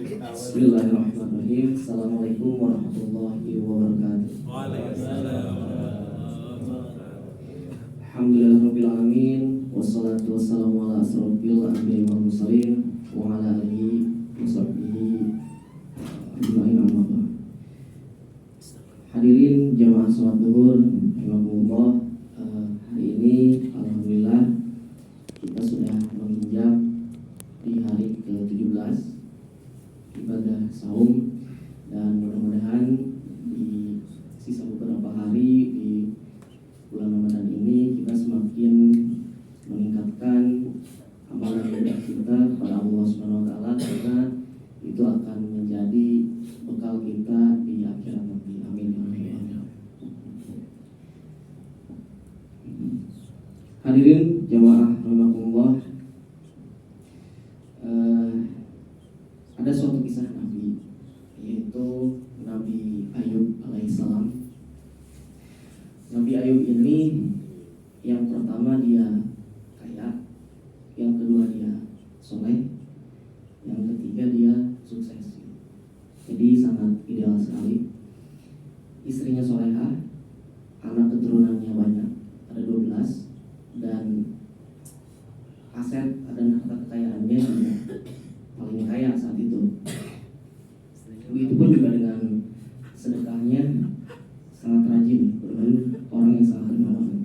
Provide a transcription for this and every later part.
Bismillahirrahmanirrahim. Assalamualaikum warahmatullahi wabarakatuh. Waalaikumsalam. Alhamdulillahirabbil alamin wassalatu wassalamu ala asrofil anbiya'i wal mursalin wa ala alihi washabbihi ajmain amma ba'd. Hadirin jamaah salat zuhur rahimakumullah, hari ini alhamdulillah kita sudah menginjak di hari ke-17 ibadah saum, dan mudah-mudahan di sisa beberapa hari di bulan Ramadan ini kita semakin meningkatkan amalan ibadah kita kepada Allah Subhanahu wa taala, karena itu akan menjadi bekal kita di akhirat nanti. Amin ya Allah. Hadirin jamaah rahimakumullah, ada suatu kisah Nabi, yaitu Nabi Ayub alaihissalam. Nabi Ayub ini yang pertama dia kaya, yang kedua dia soleh, yang ketiga dia sukses. Jadi sangat ideal sekali. Istrinya solehah, anak keturunannya banyak, ada 12, dan aset dan harta kekayaannya juga paling kaya saat itu. Begitu pun juga dengan sedekahnya, sangat rajin, benar-benar orang yang sangat dermawan.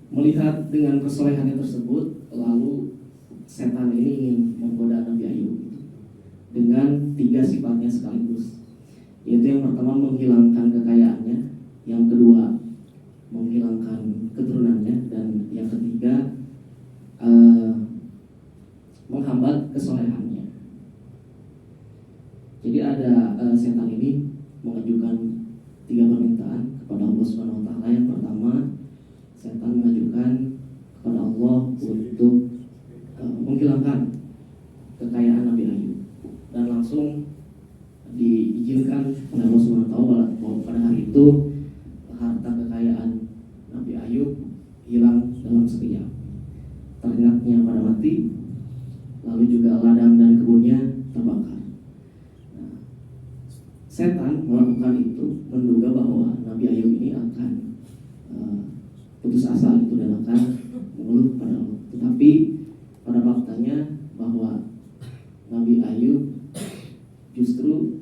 Melihat dengan kesolehannya tersebut, lalu setan ini ingin menggoda Nabi Ayub dengan 3 sifatnya sekaligus, yaitu yang pertama menghilangkan kekayaannya, yang kedua menghilangkan keturunannya, dan yang ketiga menghambat kesolehannya. Jadi ada setan ini mengajukan 3 permintaan kepada Allah Subhanahu wa taala. Yang pertama, setan mengajukan kepada Allah untuk menghilangkan kekayaan Nabi Ayub, dan langsung diizinkan oleh Allah Subhanahu wa taala bahwa pada hari itu harta kekayaan Nabi Ayub hilang dalam sekejap. Ternaknya pada mati, lalu juga ladang dan kebunnya terbakar. Nah, setan melakukan itu menduga bahwa Nabi Ayub ini akan putus asa itu dan akan mengeluh pada Allah. Tetapi pada faktanya bahwa Nabi Ayub justru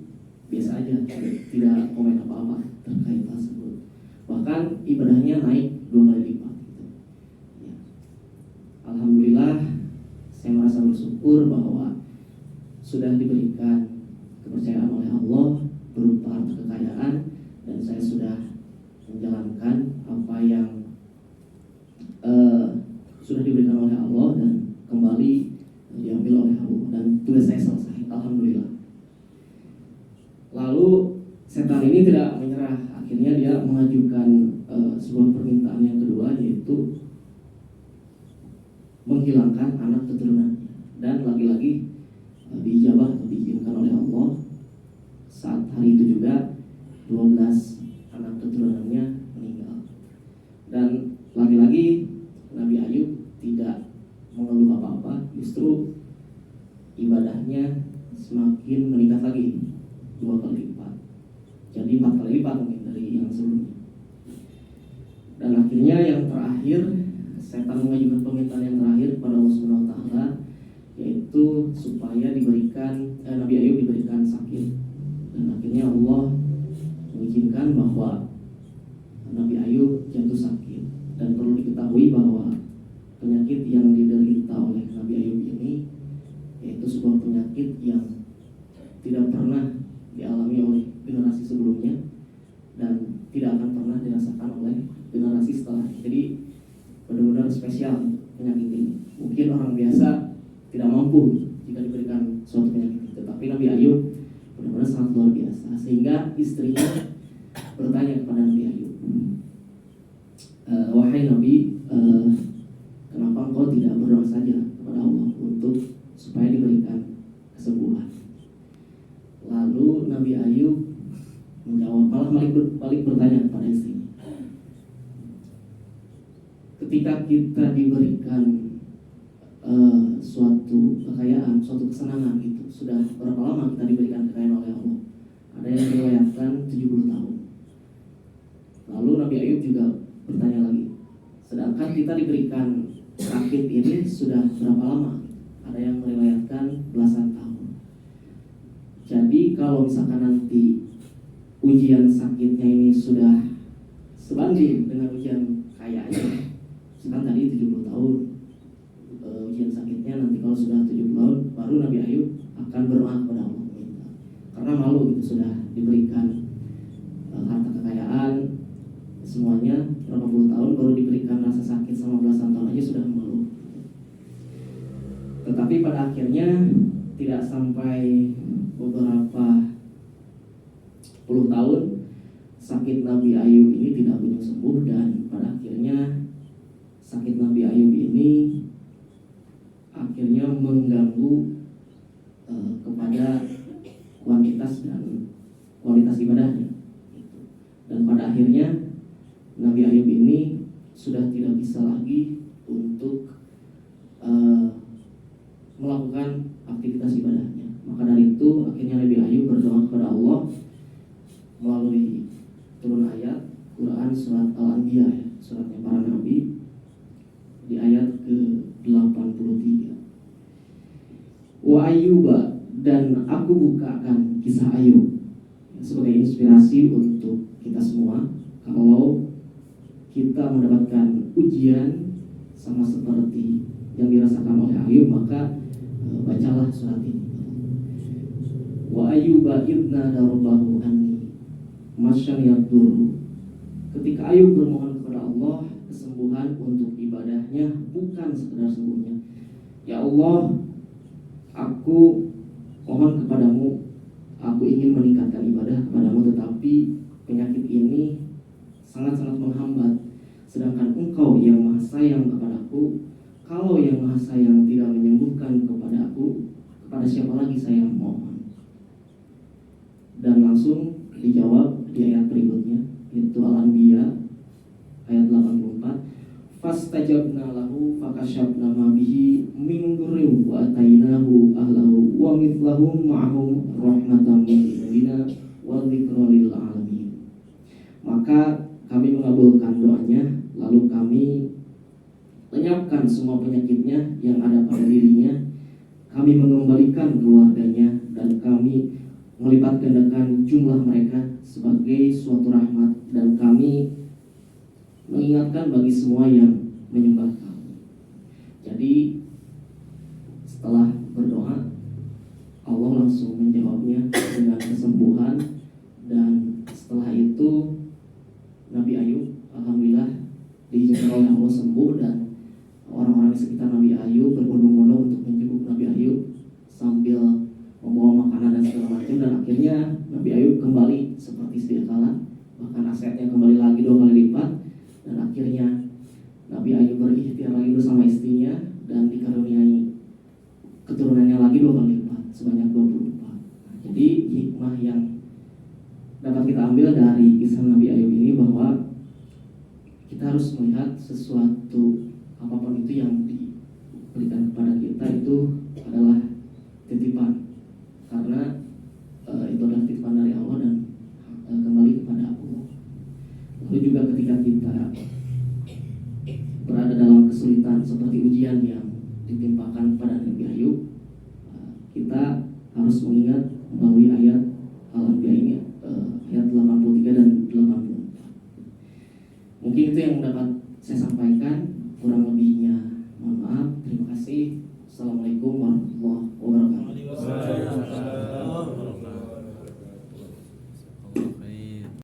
biasa aja, tidak komen apa-apa terkait tersebut. Bahkan ibadahnya naik 2 kali lipat gitu. Ya. Alhamdulillah, saya merasa bersyukur bahwa sudah diberikan kepercayaan oleh Allah berupa harta kekayaan, dan saya sudah menjalankan apa yang sudah diberikan oleh Allah dan kembali diambil oleh Allah, dan tugas saya selesai, alhamdulillah. Lalu setan ini tidak menyerah, akhirnya dia mengajukan sebuah permintaan yang kedua, yaitu menghilangkan anak keturunannya, dan lagi-lagi diijabah atau diizinkan oleh Allah. Saat hari itu juga 12 anak keturunannya meninggal, dan lagi-lagi Nabi Ayub tidak mengeluh apa-apa, justru ibadahnya semakin meningkat lagi 2 kali lipat, jadi 4 kali lipat mungkin dari yang sebelumnya. Dan akhirnya yang terakhir, setan mengajukan permintaan yang terakhir kepada Allah Subhanahu wa taala, yaitu supaya diberikan Nabi Ayub diberikan sakit. Dan akhirnya Allah mengizinkan bahwa Nabi Ayub jatuh sakit. Dan perlu diketahui bahwa penyakit yang diderita oleh Nabi Ayub ini yaitu sebuah penyakit yang tidak pernah dialami oleh generasi sebelumnya dan tidak akan pernah dirasakan oleh generasi setelahnya. Jadi benar-benar spesial penyakit ini. Mungkin orang biasa tidak mampu jika diberikan suatu penyakit itu, tapi Nabi Ayub benar-benar sangat luar biasa, sehingga istrinya bertanya kepada Nabi Ayub, wahai Nabi, kenapa engkau tidak berdoa saja kepada Allah untuk supaya diberikan kesembuhan? Lalu Nabi Ayub menjawab, malah balik bertanya kepada istrinya, 3 ketika kita diberikan suatu kekayaan, suatu kesenangan gitu. Sudah berapa lama kita diberikan kekayaan oleh Allah? Ada yang meriwayatkan 70 tahun. Lalu Nabi Ayub juga bertanya lagi, sedangkan kita diberikan sakit ini sudah berapa lama? Ada yang meriwayatkan belasan tahun. Jadi kalau misalkan nanti ujian sakitnya ini sudah sebanding dengan ujian kayanya, misalkan tadi 70 tahun, ujian sakitnya nanti kalau sudah 70 tahun, baru Nabi Ayub akan berdoa kepada Allah minta. Karena malu gitu, sudah diberikan harta kekayaan semuanya berapa puluh tahun, baru diberikan rasa sakit sama belasan tahun aja sudah malu. Tetapi pada akhirnya tidak sampai beberapa puluh tahun, sakit Nabi Ayub ini tidak kunjung sembuh, dan pada akhirnya sakit Nabi Ayub ini akhirnya mengganggu kepada kuantitas dan kualitas ibadahnya. Dan pada akhirnya Nabi Ayub ini sudah tidak bisa lagi untuk melakukan aktivitas ibadahnya. Maka dari itu akhirnya Nabi Ayub berdoa kepada Allah melalui turun ayat Quran surat Al-Anbiya, ya, suratnya para nabi, di ayat ke-83. Wa Ayyuba, dan aku bukakan kisah Ayub sebagai inspirasi untuk kita semua. Kalau kita mendapatkan ujian sama seperti yang dirasakan oleh Ayub, maka bacalah surat ini. Wa Ayyuba idna darbahu anni masyan yadur. Ketika Ayub bermohon kepada Allah kesembuhan untuk ibadahnya, bukan sekedar sembuhnya. Ya Allah, aku mohon kepadamu, aku ingin meningkatkan ibadah kepadamu, tetapi penyakit ini sangat-sangat menghambat. Sedangkan Engkau yang maha sayang kepadaku, kalau yang maha sayang tidak menyembuhkan kepada aku, kepada siapa lagi saya mohon? Dan langsung dijawab di ayat berikutnya, yaitu Al-Anbiya ayat 84. Fastajabna lahu fakashafna ma bihi min durrin wa atainahu ahlahu wa mithlahum ma'ahum rahmatan min indina wa dzikra lil alamin. Maka kami mengabulkan doanya, lalu kami lenyapkan semua penyakitnya yang ada pada dirinya, kami mengembalikan keluarganya, dan kami melipat gandakan jumlah mereka sebagai suatu rahmat, dan kami mengingatkan bagi semua yang menyembah kami. Jadi setelah berdoa, Allah langsung menjawabnya dengan kesembuhan. Dan setelah itu Nabi Ayub alhamdulillah diizinkan oleh Allah sembuh, dan orang-orang di sekitar Nabi Ayub berbondong-bondong untuk menjenguk Nabi Ayub sambil membawa makanan dan segala macam. Dan akhirnya Nabi Ayub kembali seperti sedia kala, bahkan asetnya kembali lagi 2 kali lipat. Dan akhirnya Nabi Ayub berikhtiar lagi bersama istrinya dan dikaruniai keturunannya lagi 2 kali lipat, sebanyak 24. Jadi hikmah yang dapat kita ambil dari kisah Nabi Ayub ini, bahwa kita harus melihat sesuatu apapun itu yang diberikan kepada kita itu adalah titipan, karena itu adalah titipan dari Allah dan kembali kepada Allah. Lalu juga ketika kita berada dalam kesulitan seperti ujian yang ditimpakan kepada Nabi Ayub, kita harus mengingat melalui ayat Al-Anbiya ini, ayat 83 dan 84. Mungkin itu yang dapat saya sampaikan, kurang lebihnya mohon maaf. Terima kasih. Assalamualaikum warahmatullahi wabarakatuh.